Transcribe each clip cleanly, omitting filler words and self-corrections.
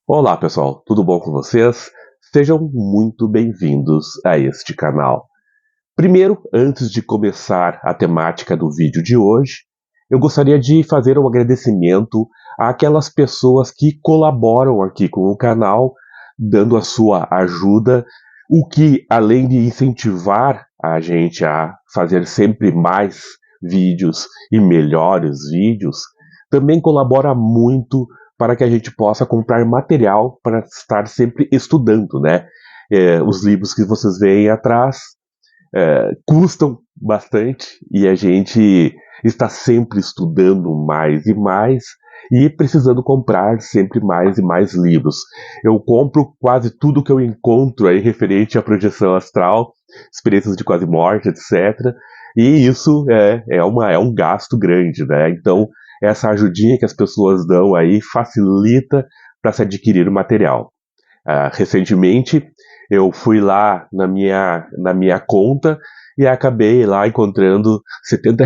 Olá pessoal, tudo bom com vocês? Sejam muito bem-vindos a este canal. Primeiro, antes de começar a temática do vídeo de hoje, eu gostaria de fazer um agradecimento àquelas pessoas que colaboram aqui com o canal, dando a sua ajuda, o que, além de incentivar a gente a fazer sempre mais vídeos e melhores vídeos, também colabora muito para que a gente possa comprar material para estar sempre estudando, né? Os livros que vocês veem atrás custam bastante e a gente está sempre estudando mais e mais e precisando comprar sempre mais e mais livros. Eu compro quase tudo que eu encontro aí referente à projeção astral, experiências de quase morte, etc. E isso é um gasto grande, né? Então, essa ajudinha que as pessoas dão aí facilita para se adquirir o material. Recentemente eu fui lá na minha conta e acabei lá encontrando R$ 70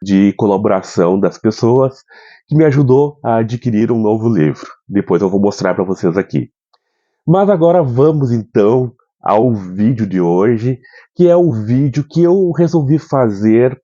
de colaboração das pessoas que me ajudou a adquirir um novo livro. Depois eu vou mostrar para vocês aqui. Mas agora vamos então ao vídeo de hoje, que é o vídeo que eu resolvi fazer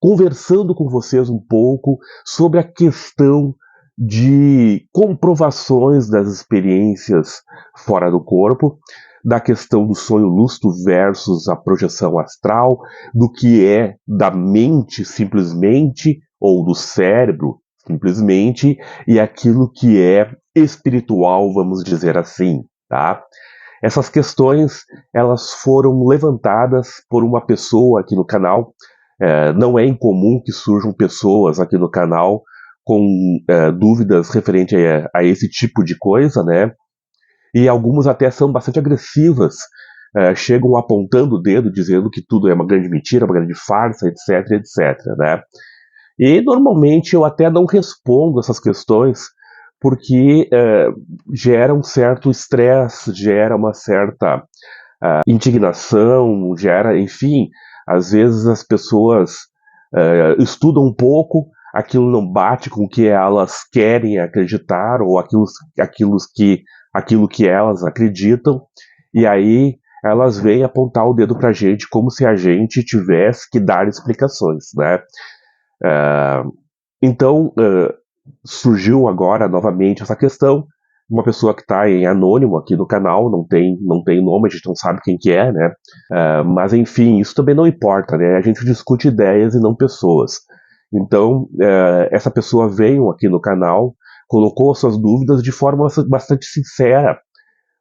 conversando com vocês um pouco sobre a questão de comprovações das experiências fora do corpo, da questão do sonho lúcido versus a projeção astral, do que é da mente simplesmente, ou do cérebro simplesmente, e aquilo que é espiritual, vamos dizer assim, tá? Essas questões, elas foram levantadas por uma pessoa aqui no canal. Não é incomum que surjam pessoas aqui no canal com dúvidas referente a esse tipo de coisa, né? E algumas até são bastante agressivas, chegam apontando o dedo, dizendo que tudo é uma grande mentira, uma grande farsa, etc, etc, né? E normalmente eu até não respondo essas questões, porque gera um certo estresse, gera uma certa indignação, gera, enfim, às vezes as pessoas estudam um pouco, aquilo não bate com o que elas querem acreditar, ou aquilo que elas acreditam, e aí elas vêm apontar o dedo pra gente como se a gente tivesse que dar explicações, né? Então, surgiu agora novamente essa questão, uma pessoa que está em anônimo aqui no canal, não tem nome, a gente não sabe quem que é, né? Mas enfim, isso também não importa, né? A gente discute ideias e não pessoas. Então, essa pessoa veio aqui no canal, colocou suas dúvidas de forma bastante sincera,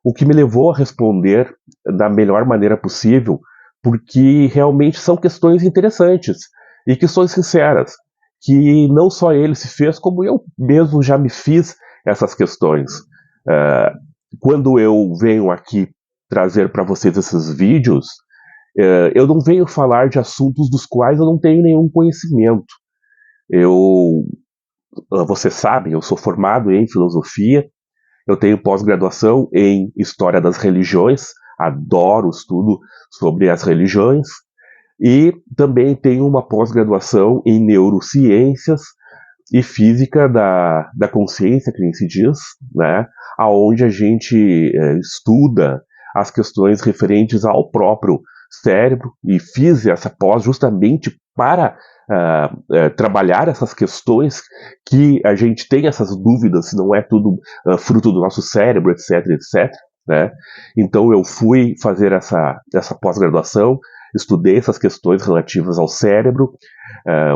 o que me levou a responder da melhor maneira possível, porque realmente são questões interessantes e questões sinceras, que não só ele se fez, como eu mesmo já me fiz essas questões. Quando eu venho aqui trazer para vocês esses vídeos, eu não venho falar de assuntos dos quais eu não tenho nenhum conhecimento. Vocês sabem, eu sou formado em filosofia, eu tenho pós-graduação em História das Religiões, adoro o estudo sobre as religiões, e também tenho uma pós-graduação em Neurociências e Física da Consciência, que nem se diz, né? Onde a gente estuda as questões referentes ao próprio cérebro, e fiz essa pós justamente para trabalhar essas questões que a gente tem essas dúvidas se não é tudo fruto do nosso cérebro, etc, etc, né? Então eu fui fazer essa pós-graduação, estudei essas questões relativas ao cérebro,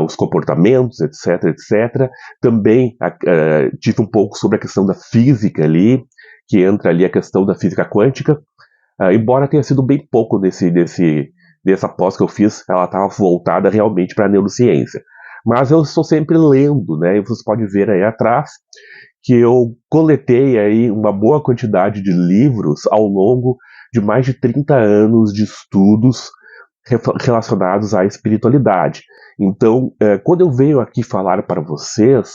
os comportamentos, etc, etc. Também tive um pouco sobre a questão da física ali, que entra ali a questão da física quântica, embora tenha sido bem pouco dessa pós que eu fiz, ela estava voltada realmente para a neurociência. Mas eu estou sempre lendo, né? E vocês podem ver aí atrás que eu coletei aí uma boa quantidade de livros ao longo de mais de 30 anos de estudos relacionados à espiritualidade. Então, quando eu venho aqui falar para vocês,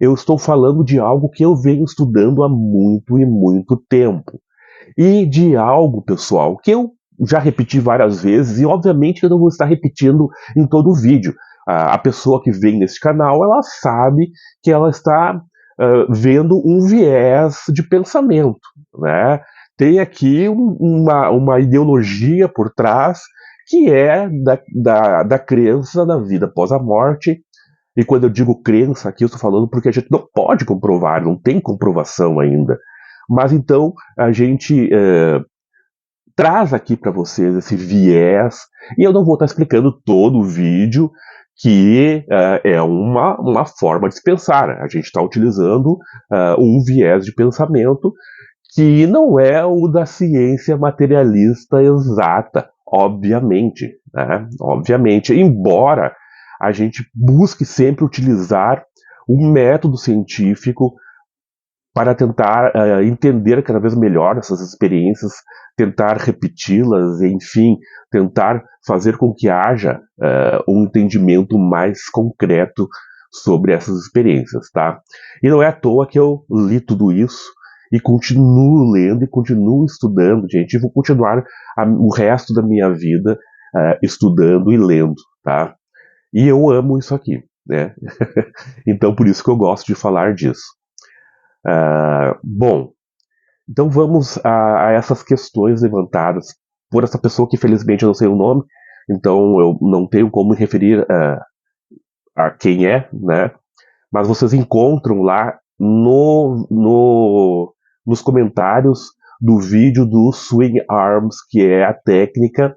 eu estou falando de algo que eu venho estudando há muito e muito tempo. E de algo, pessoal, que eu já repeti várias vezes, e obviamente eu não vou estar repetindo em todo o vídeo. A pessoa que vem nesse canal, ela sabe que ela está vendo um viés de pensamento, né? Tem aqui uma ideologia por trás que é da crença na vida após a morte. E quando eu digo crença aqui, eu estou falando porque a gente não pode comprovar, não tem comprovação ainda. Mas então a gente traz aqui para vocês esse viés, e eu não vou estar explicando todo o vídeo, que é uma forma de se pensar. A gente está utilizando um viés de pensamento que não é o da ciência materialista exata, obviamente, né? Obviamente, embora a gente busque sempre utilizar um método científico para tentar entender cada vez melhor essas experiências, tentar repeti-las, enfim, tentar fazer com que haja um entendimento mais concreto sobre essas experiências, tá? E não é à toa que eu li tudo isso e continuo lendo e continuo estudando, gente, e vou continuar o resto da minha vida estudando e lendo, tá? E eu amo isso aqui, né? Então por isso que eu gosto de falar disso. Bom, então vamos a essas questões levantadas por essa pessoa que felizmente eu não sei o nome, então eu não tenho como me referir a quem é, né? Mas vocês encontram lá nos comentários do vídeo do Swing Arms, que é a técnica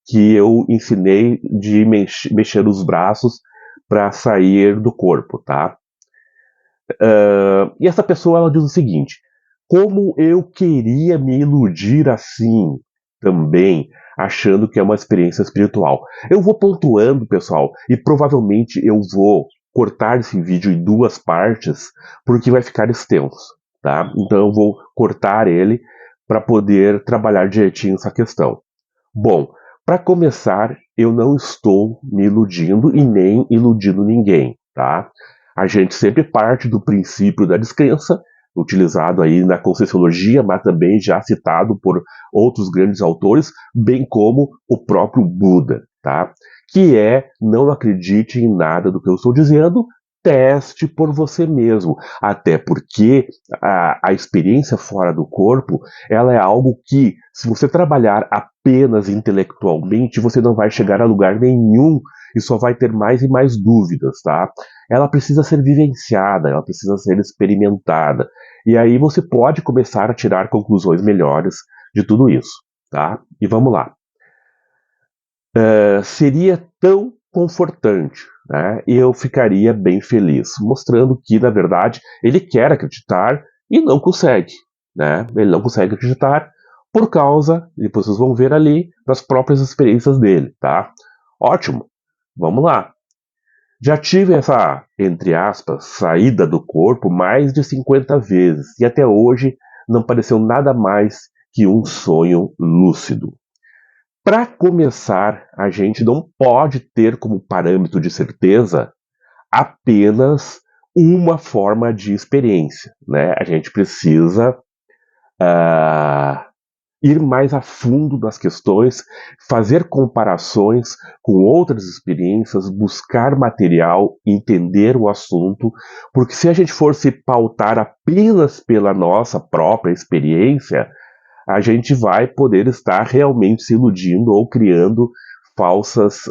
que eu ensinei de mexer os braços para sair do corpo, tá? E essa pessoa ela diz o seguinte: como eu queria me iludir assim também, achando que é uma experiência espiritual. Eu vou pontuando, pessoal, e provavelmente eu vou cortar esse vídeo em duas partes, porque vai ficar extenso, tá? Então eu vou cortar ele para poder trabalhar direitinho essa questão. Bom, para começar, eu não estou me iludindo e nem iludindo ninguém, tá? A gente sempre parte do princípio da descrença, utilizado aí na Conscienciologia, mas também já citado por outros grandes autores, bem como o próprio Buda, tá? Que é: não acredite em nada do que eu estou dizendo, teste por você mesmo. Até porque a experiência fora do corpo, ela é algo que, se você trabalhar apenas intelectualmente, você não vai chegar a lugar nenhum e só vai ter mais e mais dúvidas, tá? Ela precisa ser vivenciada, ela precisa ser experimentada. E aí você pode começar a tirar conclusões melhores de tudo isso, tá? E vamos lá. Seria tão confortante, né? E eu ficaria bem feliz, mostrando que, na verdade, ele quer acreditar e não consegue, né? Ele não consegue acreditar por causa, depois vocês vão ver ali, das próprias experiências dele, tá? Ótimo, vamos lá. Já tive essa, entre aspas, saída do corpo mais de 50 vezes e até hoje não pareceu nada mais que um sonho lúcido. Para começar, a gente não pode ter como parâmetro de certeza apenas uma forma de experiência, né? A gente precisa ir mais a fundo nas questões, fazer comparações com outras experiências, buscar material, entender o assunto, porque se a gente for se pautar apenas pela nossa própria experiência, a gente vai poder estar realmente se iludindo ou criando falsas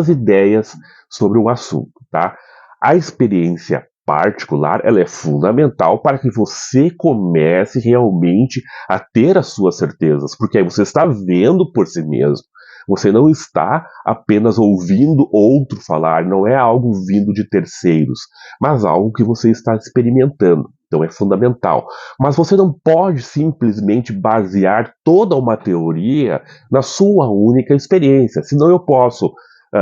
ideias sobre um assunto, tá? A experiência particular, ela é fundamental para que você comece realmente a ter as suas certezas, porque aí você está vendo por si mesmo. Você não está apenas ouvindo outro falar, não é algo vindo de terceiros, mas algo que você está experimentando. Então é fundamental. Mas você não pode simplesmente basear toda uma teoria na sua única experiência, senão eu posso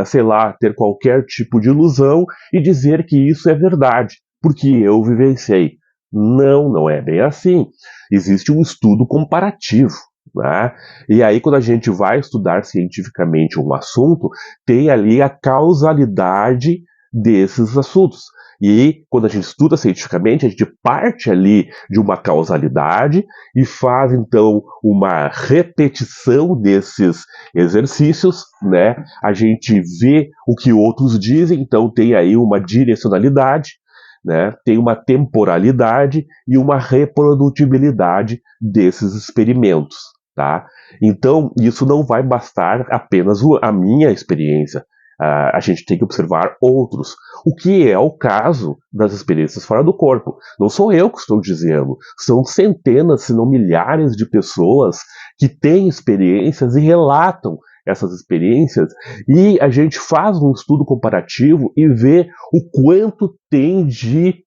sei lá, ter qualquer tipo de ilusão e dizer que isso é verdade, porque eu vivenciei. Não, não é bem assim. Existe um estudo comparativo, né? E aí, quando a gente vai estudar cientificamente um assunto, tem ali a causalidade desses assuntos. E quando a gente estuda cientificamente, a gente parte ali de uma causalidade e faz então uma repetição desses exercícios, né? A gente vê o que outros dizem, então tem aí uma direcionalidade, né, tem uma temporalidade e uma reprodutibilidade desses experimentos, tá? Então, isso não vai bastar apenas a minha experiência. A gente tem que observar outros, o que é o caso das experiências fora do corpo. Não sou eu que estou dizendo, são centenas, se não milhares de pessoas que têm experiências e relatam essas experiências, e a gente faz um estudo comparativo e vê o quanto tem de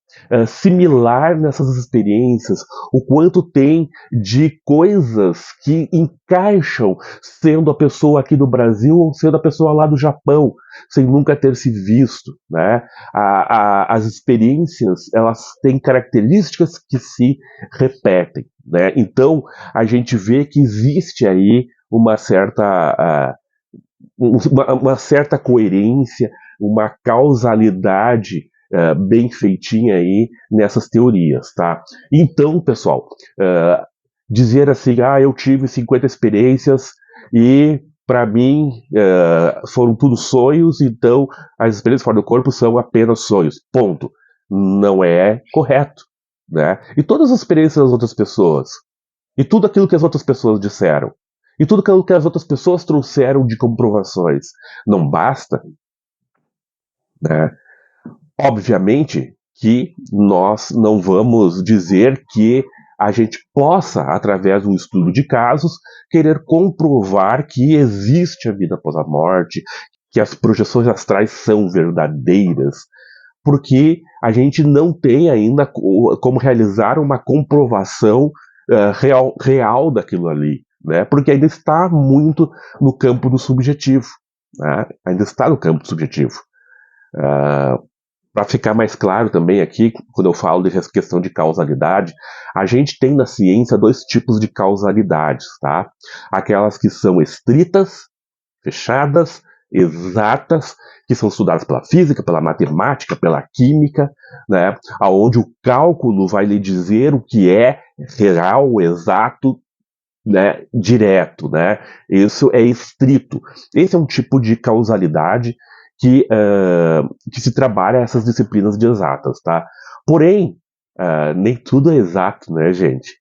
similar nessas experiências, o quanto tem de coisas que encaixam sendo a pessoa aqui do Brasil ou sendo a pessoa lá do Japão, sem nunca ter se visto, né? As experiências, elas têm características que se repetem, né? Então, a gente vê que existe aí uma certa coerência, uma causalidade bem feitinha aí nessas teorias, tá? Então, pessoal, dizer assim, eu tive 50 experiências e para mim foram tudo sonhos, então as experiências fora do corpo são apenas sonhos, ponto. Não é correto, né? E todas as experiências das outras pessoas, e tudo aquilo que as outras pessoas disseram, e tudo aquilo que as outras pessoas trouxeram de comprovações, não basta, né? Obviamente que nós não vamos dizer que a gente possa, através de um estudo de casos, querer comprovar que existe a vida após a morte, que as projeções astrais são verdadeiras, porque a gente não tem ainda como realizar uma comprovação real daquilo ali, né? Porque ainda está muito no campo do subjetivo, né? Ainda está no campo do subjetivo. Para ficar mais claro também aqui, quando eu falo dessa questão de causalidade, a gente tem na ciência dois tipos de causalidades, tá? Aquelas que são estritas, fechadas, exatas, que são estudadas pela física, pela matemática, pela química, né? Onde o cálculo vai lhe dizer o que é real, exato, né? Direto, né? Isso é estrito. Esse é um tipo de causalidade que se trabalha essas disciplinas de exatas, tá? Porém, nem tudo é exato, né, gente?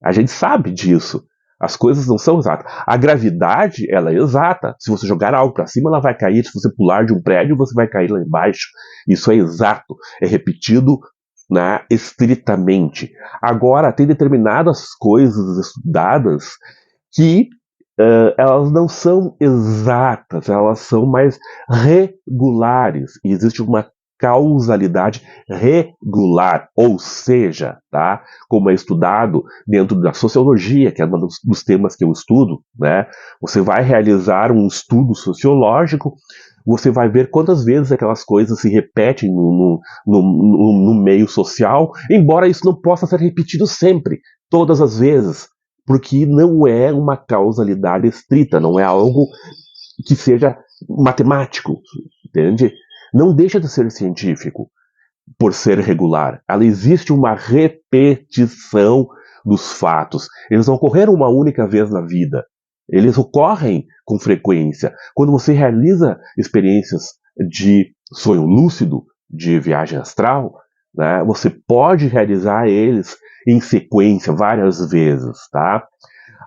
A gente sabe disso. As coisas não são exatas. A gravidade, ela é exata. Se você jogar algo para cima, ela vai cair. Se você pular de um prédio, você vai cair lá embaixo. Isso é exato. É repetido, né, estritamente. Agora, tem determinadas coisas estudadas que elas não são exatas, elas são mais regulares. E existe uma causalidade regular, ou seja, tá? Como é estudado dentro da sociologia, que é um dos temas que eu estudo, né? Você vai realizar um estudo sociológico, você vai ver quantas vezes aquelas coisas se repetem no meio social, embora isso não possa ser repetido sempre, todas as vezes, porque não é uma causalidade estrita, não é algo que seja matemático, entende? Não deixa de ser científico por ser regular. Ela existe uma repetição dos fatos. Eles não ocorreram uma única vez na vida. Eles ocorrem com frequência. Quando você realiza experiências de sonho lúcido, de viagem astral, né, você pode realizar eles em sequência várias vezes, tá?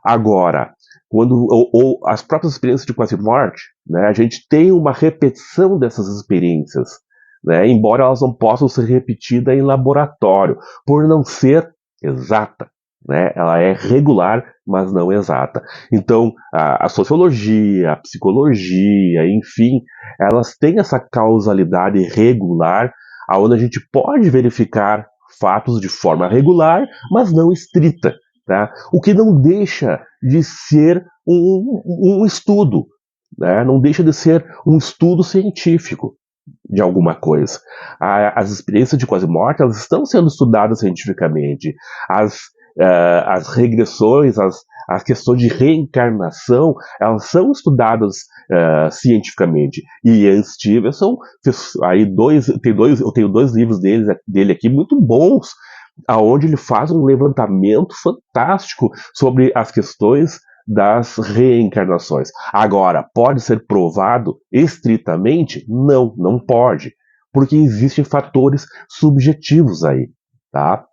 Agora, ou as próprias experiências de quase morte, né, a gente tem uma repetição dessas experiências, né, embora elas não possam ser repetidas em laboratório, por não ser exata. Né, ela é regular, mas não exata. Então, a sociologia, a psicologia, enfim, elas têm essa causalidade regular, onde a gente pode verificar fatos de forma regular, mas não estrita. Tá? O que não deixa de ser um estudo, né? Não deixa de ser um estudo científico de alguma coisa. As experiências de quase morte, elas estão sendo estudadas cientificamente. As regressões, as questões de reencarnação, elas são estudadas cientificamente. E Ian Stevenson fez aí eu tenho dois livros dele aqui muito bons, aonde ele faz um levantamento fantástico sobre as questões das reencarnações. Agora, pode ser provado estritamente? Não, não pode. porque existem fatores subjetivos aí, tá?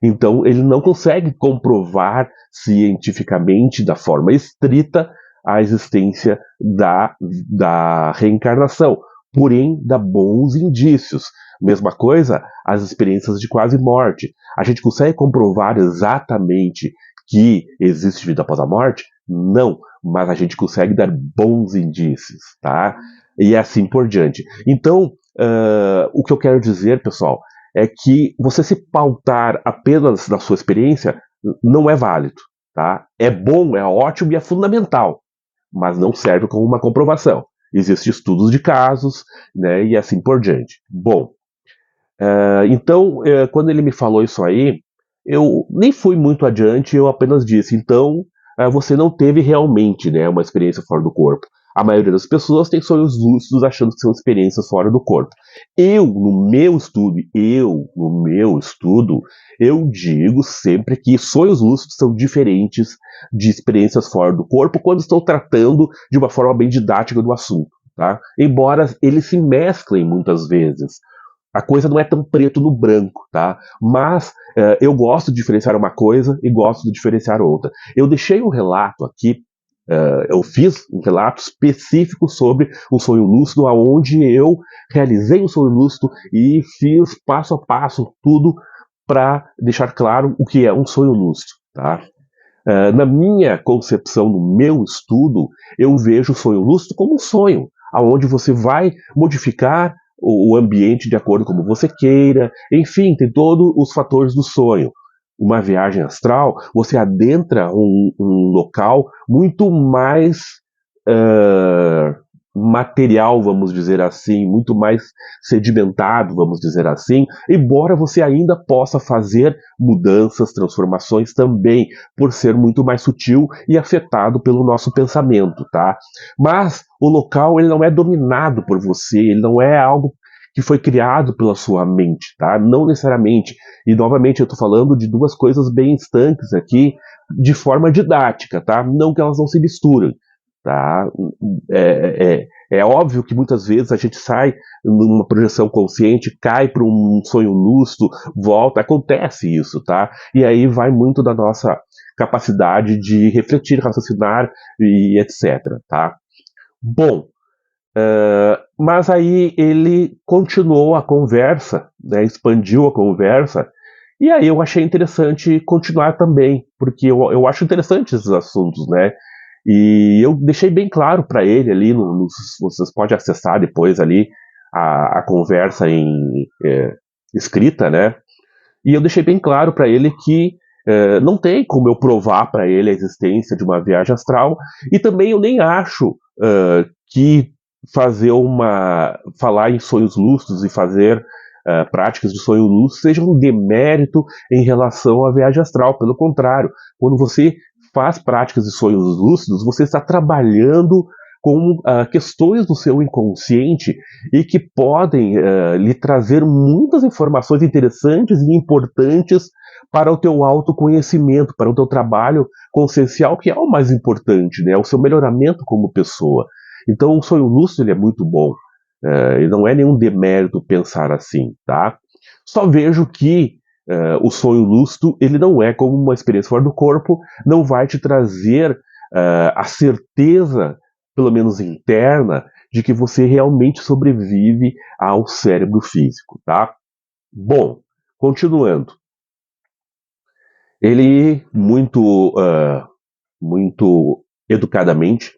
Então, ele não consegue comprovar cientificamente, da forma estrita, a existência da reencarnação, porém dá bons indícios. Mesma coisa, as experiências de quase morte. A gente consegue comprovar exatamente que existe vida após a morte? Não, mas a gente consegue dar bons indícios, tá? E assim por diante. Então, o que eu quero dizer, pessoal, é que você se pautar apenas na sua experiência não é válido, tá? É bom, é ótimo e é fundamental, mas não serve como uma comprovação. Existem estudos de casos, né, e assim por diante. Bom, então, quando ele me falou isso aí, eu nem fui muito adiante, eu apenas disse, então, você não teve realmente, né, uma experiência fora do corpo. A maioria das pessoas tem sonhos lúcidos achando que são experiências fora do corpo. No meu estudo, eu digo sempre que sonhos lúcidos são diferentes de experiências fora do corpo quando estou tratando de uma forma bem didática do assunto, tá? Embora eles se mesclem muitas vezes. A coisa não é tão preto no branco, tá? Mas eu gosto de diferenciar uma coisa e gosto de diferenciar outra. Eu deixei um relato aqui, eu fiz um relato específico sobre o sonho lúcido, onde eu realizei o sonho lúcido e fiz passo a passo tudo para deixar claro o que é um sonho lúcido, tá? Na minha concepção, no meu estudo, eu vejo o sonho lúcido como um sonho, onde você vai modificar o ambiente de acordo como você queira, enfim, tem todos os fatores do sonho. Uma viagem astral, você adentra um local muito mais uh, material, vamos dizer assim, muito mais sedimentado, vamos dizer assim, embora você ainda possa fazer mudanças, transformações também, por ser muito mais sutil e afetado pelo nosso pensamento, tá? Mas o local, ele não é dominado por você, ele não é algo que foi criado pela sua mente, tá? Não necessariamente. E novamente eu estou falando de duas coisas bem estanques aqui, de forma didática, tá? Não que elas não se misturem, tá? É óbvio que muitas vezes a gente sai numa projeção consciente, cai para um sonho lúcido, volta, acontece isso, tá? E aí vai muito da nossa capacidade de refletir, raciocinar e etc, tá? Bom, mas aí ele continuou a conversa, né, expandiu a conversa, e aí eu achei interessante continuar também, porque eu acho interessante esses assuntos, né? E eu deixei bem claro para ele ali, vocês podem acessar depois ali a conversa escrita, né? E eu deixei bem claro para ele que não tem como eu provar para ele a existência de uma viagem astral, e também eu nem acho que falar em sonhos lúcidos e fazer práticas de sonho lúcido seja um demérito em relação à viagem astral. Pelo contrário, quando você faz práticas de sonhos lúcidos, você está trabalhando com questões do seu inconsciente e que podem lhe trazer muitas informações interessantes e importantes para o teu autoconhecimento, para o teu trabalho consciencial, que é o mais importante, né? O seu melhoramento como pessoa. Então, o sonho lúcido ele é muito bom. E não é nenhum demérito pensar assim, tá? Só vejo que o sonho lúcido ele não é como uma experiência fora do corpo, não vai te trazer a certeza, pelo menos interna, de que você realmente sobrevive ao cérebro físico, tá? Bom, continuando. Ele, muito educadamente,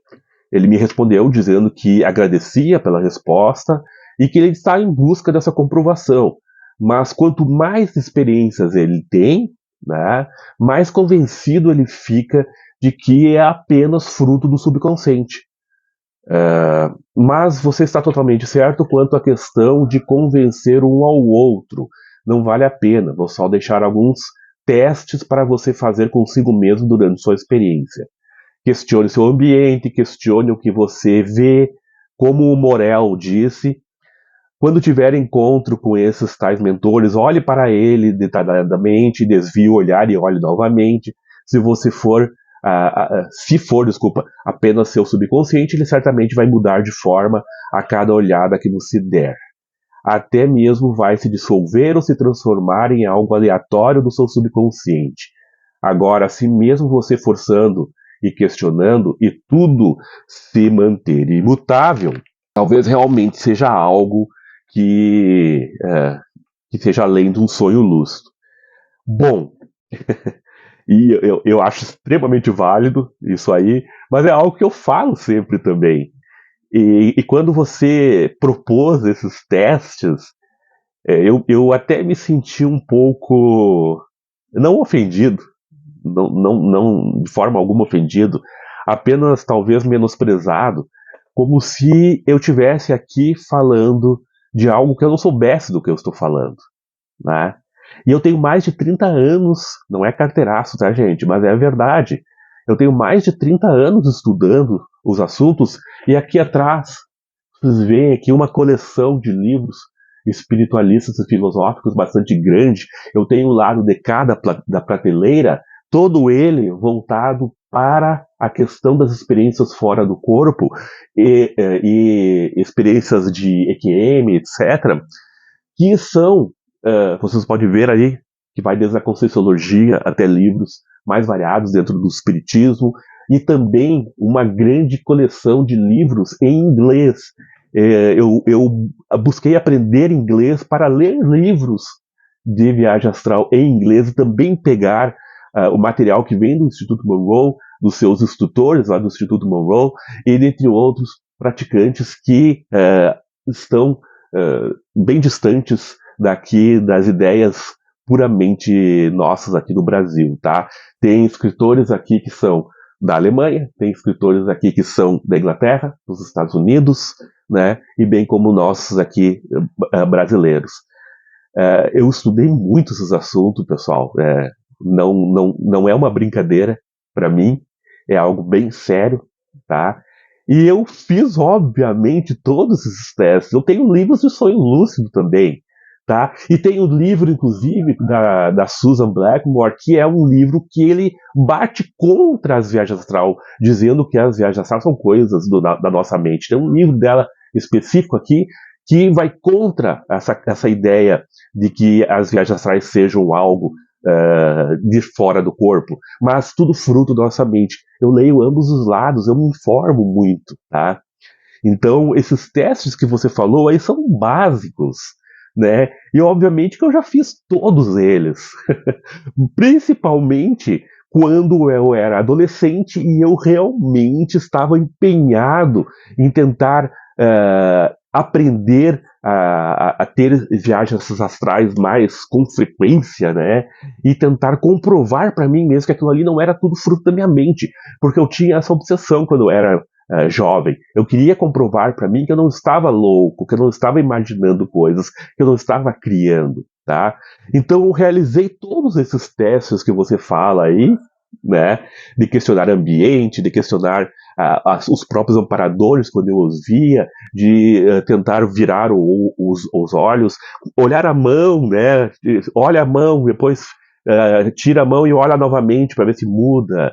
ele me respondeu dizendo que agradecia pela resposta e que ele está em busca dessa comprovação. Mas quanto mais experiências ele tem, né, mais convencido ele fica de que é apenas fruto do subconsciente. Mas você está totalmente certo quanto à questão de convencer um ao outro. Não vale a pena, vou só deixar alguns testes para você fazer consigo mesmo durante sua experiência. Questione seu ambiente, questione o que você vê, como o Morel disse. Quando tiver encontro com esses tais mentores, olhe para ele detalhadamente, desvie o olhar e olhe novamente. Se você for, desculpa, apenas seu subconsciente, ele certamente vai mudar de forma a cada olhada que você der. até mesmo vai se dissolver ou se transformar em algo aleatório do seu subconsciente. Agora, se mesmo você forçando e questionando e tudo se manter imutável, talvez realmente seja algo que seja além de um sonho lúcido. Bom, e eu acho extremamente válido isso aí, mas é algo que eu falo sempre também. E quando você propôs esses testes, eu até me senti um pouco, não ofendido, não de forma alguma ofendido, apenas talvez menosprezado, como se eu tivesse aqui falando de algo que eu não soubesse do que eu estou falando, né? E eu tenho mais de 30 anos, não é carteiraço, tá, gente? Mas é a verdade. Eu tenho mais de 30 anos estudando os assuntos, e aqui atrás, vocês veem aqui uma coleção de livros espiritualistas e filosóficos bastante grande. Eu tenho um lado de cada da prateleira, todo ele voltado para a questão das experiências fora do corpo e experiências de EQM, etc., que são, vocês podem ver aí, que vai desde a Conscienciologia até livros mais variados dentro do Espiritismo, e também uma grande coleção de livros em inglês. Eu busquei aprender inglês para ler livros de viagem astral em inglês e também pegar o material que vem do Instituto Monroe, dos seus instrutores lá do Instituto Monroe, e dentre outros praticantes que estão bem distantes daqui das ideias puramente nossas aqui do Brasil, tá? Tem escritores aqui que são da Alemanha, tem escritores aqui que são da Inglaterra, dos Estados Unidos, né? E bem como nossos aqui brasileiros. Eu estudei muito esses assuntos, pessoal. Não é uma brincadeira para mim, é algo bem sério, tá? E eu fiz, obviamente, todos esses testes. Eu tenho livros de sonho lúcido também, tá? E tem um livro, inclusive, da Susan Blackmore, que é um livro que ele bate contra as viagens astral, dizendo que as viagens astral são coisas da nossa mente. Tem um livro dela específico aqui que vai contra essa ideia de que as viagens astrais sejam algo de fora do corpo, mas tudo fruto da nossa mente. Eu leio ambos os lados, eu me informo muito, tá? Então, esses testes que você falou aí são básicos, né? E obviamente que eu já fiz todos eles, principalmente quando eu era adolescente e eu realmente estava empenhado em tentar aprender a ter viagens astrais mais com frequência, né? E tentar comprovar para mim mesmo que aquilo ali não era tudo fruto da minha mente, porque eu tinha essa obsessão quando eu era jovem. Eu queria comprovar para mim que eu não estava louco, que eu não estava imaginando coisas, que eu não estava criando, tá? Então eu realizei todos esses testes que você fala aí, né? De questionar ambiente, de questionar os próprios amparadores quando eu os via, de tentar virar os olhos, olhar a mão, né? Olha a mão, depois tira a mão e olha novamente para ver se muda.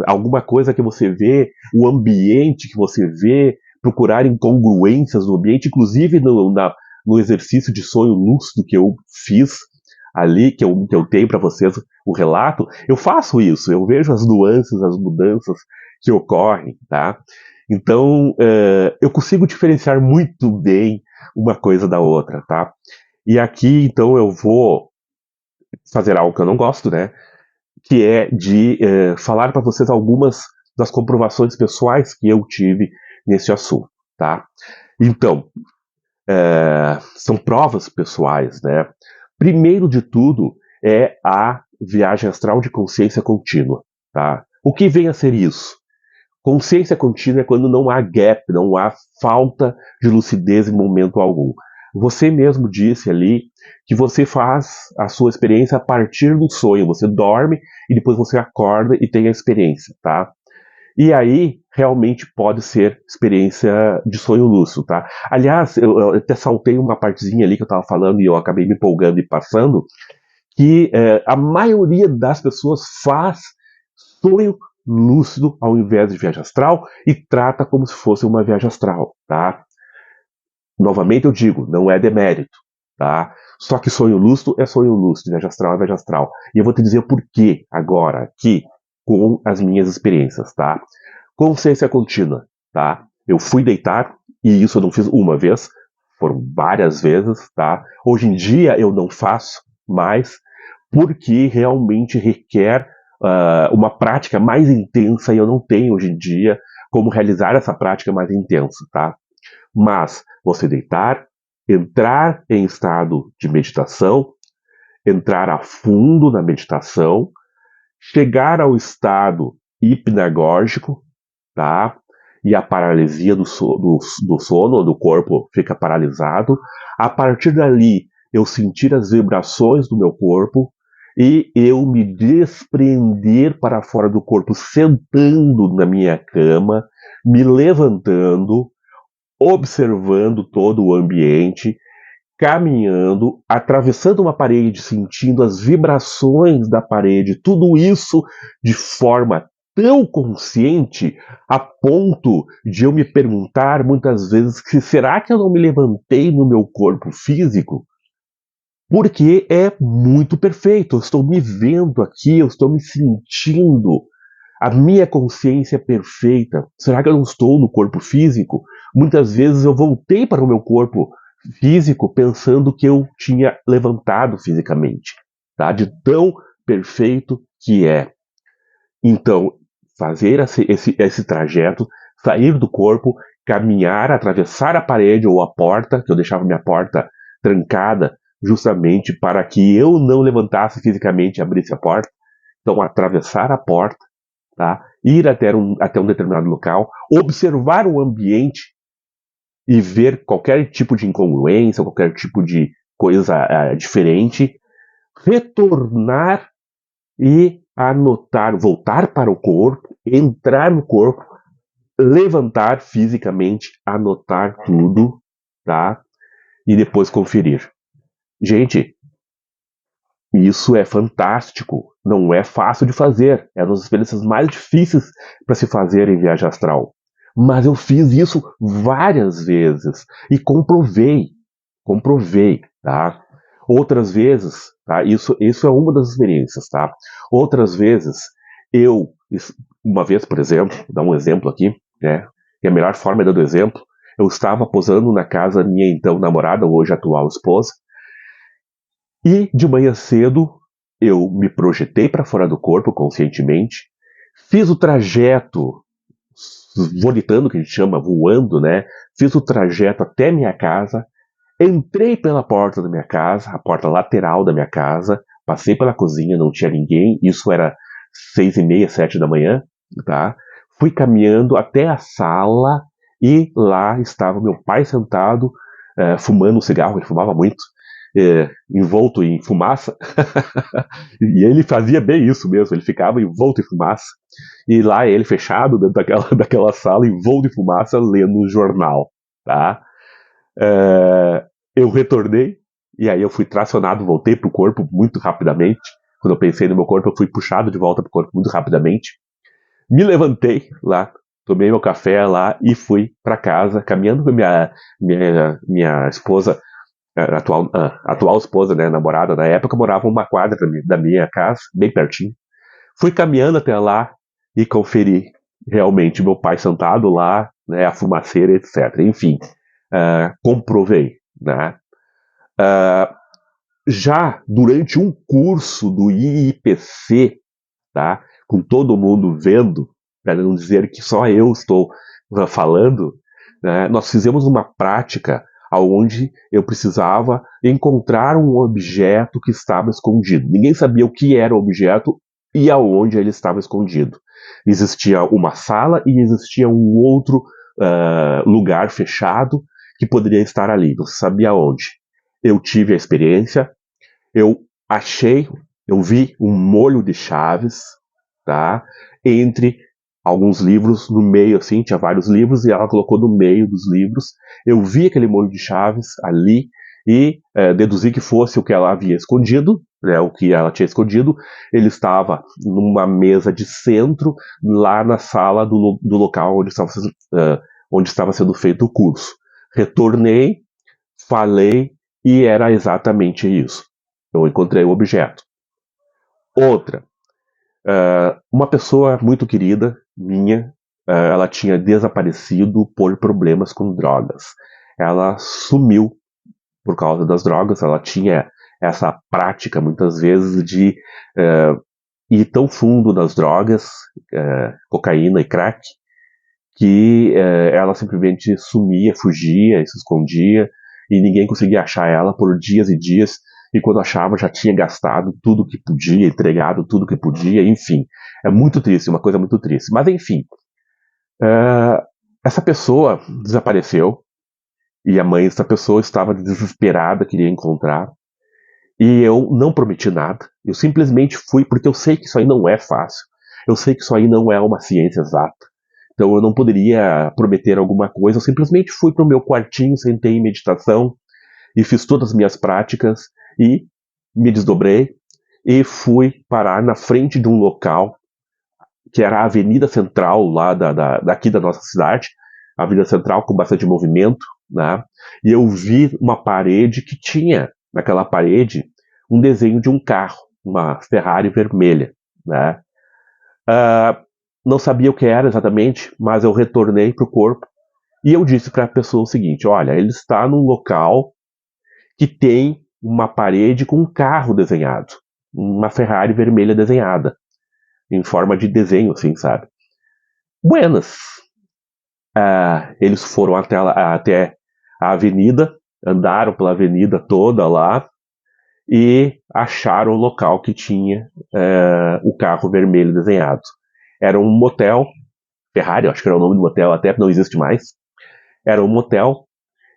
Alguma coisa que você vê, o ambiente que você vê, procurar incongruências no ambiente, inclusive no exercício de sonho lúcido que eu fiz ali, que eu tenho para vocês o relato, eu faço isso, eu vejo as nuances, as mudanças que ocorrem, tá? Então, eu consigo diferenciar muito bem uma coisa da outra, tá? E aqui, então, eu vou fazer algo que eu não gosto, né? Que é de falar para vocês algumas das comprovações pessoais que eu tive nesse assunto, tá? Então, são provas pessoais, né? Primeiro de tudo é a viagem astral de consciência contínua, tá? O que vem a ser isso? Consciência contínua é quando não há gap, não há falta de lucidez em momento algum. Você mesmo disse ali que você faz a sua experiência a partir do sonho. Você dorme e depois você acorda e tem a experiência, tá? E aí, realmente pode ser experiência de sonho lúcido, tá? Aliás, eu até saltei uma partezinha ali que eu estava falando e eu acabei me empolgando e passando, que a maioria das pessoas faz sonho lúcido ao invés de viagem astral e trata como se fosse uma viagem astral, tá? Novamente eu digo, não é demérito, tá? Só que sonho lúcido é sonho lúcido, viagem astral é viagem astral. E eu vou te dizer o porquê agora, aqui, com as minhas experiências, tá? Consciência contínua, tá? Eu fui deitar, e isso eu não fiz uma vez, foram várias vezes, tá? Hoje em dia eu não faço mais, porque realmente requer uma prática mais intensa e eu não tenho hoje em dia como realizar essa prática mais intensa, tá? Mas você deitar, entrar em estado de meditação, entrar a fundo na meditação, chegar ao estado hipnagógico, tá? E a paralisia do sono, do corpo fica paralisado. A partir dali, eu sentir as vibrações do meu corpo e eu me desprender para fora do corpo, sentando na minha cama, me levantando, observando todo o ambiente, caminhando, atravessando uma parede, sentindo as vibrações da parede, tudo isso de forma tão consciente a ponto de eu me perguntar muitas vezes que será que eu não me levantei no meu corpo físico? Porque é muito perfeito, eu estou me vendo aqui, eu estou me sentindo, a minha consciência é perfeita. Será que eu não estou no corpo físico? Muitas vezes eu voltei para o meu corpo físico pensando que eu tinha levantado fisicamente, tá? De tão perfeito que é. Então, fazer esse trajeto, sair do corpo, caminhar, atravessar a parede ou a porta, que eu deixava minha porta trancada justamente para que eu não levantasse fisicamente e abrisse a porta. Então, atravessar a porta, tá? Ir até um determinado local, observar o ambiente e ver qualquer tipo de incongruência, qualquer tipo de coisa diferente, retornar e anotar, voltar para o corpo, entrar no corpo, levantar fisicamente, anotar tudo, tá? E depois conferir. Gente, isso é fantástico. Não é fácil de fazer. É uma das experiências mais difíceis para se fazer em viagem astral. Mas eu fiz isso várias vezes e comprovei. Comprovei, tá? Outras vezes, tá? Isso é uma das experiências, tá? Outras vezes, eu, uma vez, por exemplo, vou dar um exemplo aqui, né? E a melhor forma é dando exemplo. Eu estava posando na casa da minha então namorada, hoje atual esposa, e de manhã cedo eu me projetei para fora do corpo conscientemente, fiz o trajeto volitando, que a gente chama, voando, né? Fiz o trajeto até minha casa, entrei pela porta da minha casa, a porta lateral da minha casa, passei pela cozinha, não tinha ninguém, isso era 6:30, 7 da manhã, tá? Fui caminhando até a sala e lá estava meu pai sentado, fumando um cigarro, ele fumava muito, envolto em fumaça, e ele fazia bem isso mesmo, ele ficava envolto em fumaça, e lá ele fechado dentro daquela sala, envolto em fumaça, lendo um jornal, tá? Eu retornei, e aí eu fui tracionado, voltei pro corpo muito rapidamente, quando eu pensei no meu corpo, eu fui puxado de volta pro corpo muito rapidamente, me levantei lá, tomei meu café lá e fui para casa, caminhando com minha esposa, atual esposa, né, namorada na época, morava uma quadra da minha casa, bem pertinho. Fui caminhando até lá e conferi realmente meu pai sentado lá, né, a fumaceira, etc. Enfim, comprovei, né? Já durante um curso do IIPC, tá, com todo mundo vendo, para não dizer que só eu estou falando, né, nós fizemos uma prática onde eu precisava encontrar um objeto que estava escondido. Ninguém sabia o que era o objeto e aonde ele estava escondido. Existia uma sala e existia um outro lugar fechado que poderia estar ali. Não sabia onde. Eu tive a experiência, eu achei, eu vi um molho de chaves, tá? Entre alguns livros, no meio, assim, tinha vários livros, e ela colocou no meio dos livros. Eu vi aquele molho de chaves ali e deduzi que fosse o que ela havia escondido, né, o que ela tinha escondido. Ele estava numa mesa de centro, lá na sala do local onde estava sendo feito o curso. Retornei, falei e era exatamente isso. Eu encontrei o objeto. Outra, uma pessoa muito querida minha, ela tinha desaparecido por problemas com drogas. Ela sumiu por causa das drogas, ela tinha essa prática muitas vezes de ir tão fundo nas drogas, cocaína e crack, que ela simplesmente sumia, fugia, se escondia, e ninguém conseguia achar ela por dias e dias, e quando achava já tinha gastado tudo que podia, entregado tudo que podia, enfim. É muito triste, uma coisa muito triste. Mas enfim, essa pessoa desapareceu, e a mãe dessa pessoa estava desesperada, queria encontrar, e eu não prometi nada, eu simplesmente fui, porque eu sei que isso aí não é fácil, eu sei que isso aí não é uma ciência exata, então eu não poderia prometer alguma coisa, eu simplesmente fui para o meu quartinho, sentei em meditação e fiz todas as minhas práticas e me desdobrei e fui parar na frente de um local que era a Avenida Central lá daqui da nossa cidade, a Avenida Central com bastante movimento, né? E eu vi uma parede que tinha naquela parede um desenho de um carro, uma Ferrari vermelha, né? Uh, não sabia o que era exatamente, mas eu retornei para o corpo e eu disse para a pessoa o seguinte: olha, ele está num local que tem uma parede com um carro desenhado, uma Ferrari vermelha desenhada, em forma de desenho, assim, sabe? Buenas. Eles foram até a avenida, andaram pela avenida toda lá e acharam o local que tinha o carro vermelho desenhado. Era um motel, Ferrari, acho que era o nome do motel, até não existe mais. Era um motel,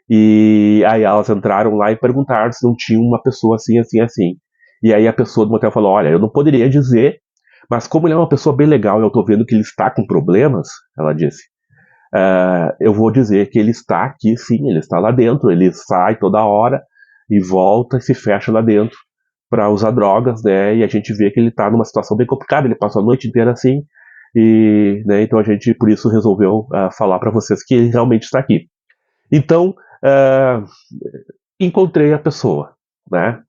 e aí elas entraram lá e perguntaram se não tinha uma pessoa assim, assim, assim. E aí a pessoa do motel falou: olha, eu não poderia dizer, mas como ele é uma pessoa bem legal e eu tô vendo que ele está com problemas, ela disse, eu vou dizer que ele está aqui, sim, ele está lá dentro, ele sai toda hora e volta e se fecha lá dentro para usar drogas, né? E a gente vê que ele está numa situação bem complicada, ele passou a noite inteira assim, e, né, então a gente por isso resolveu falar para vocês que ele realmente está aqui. Então, encontrei a pessoa, né?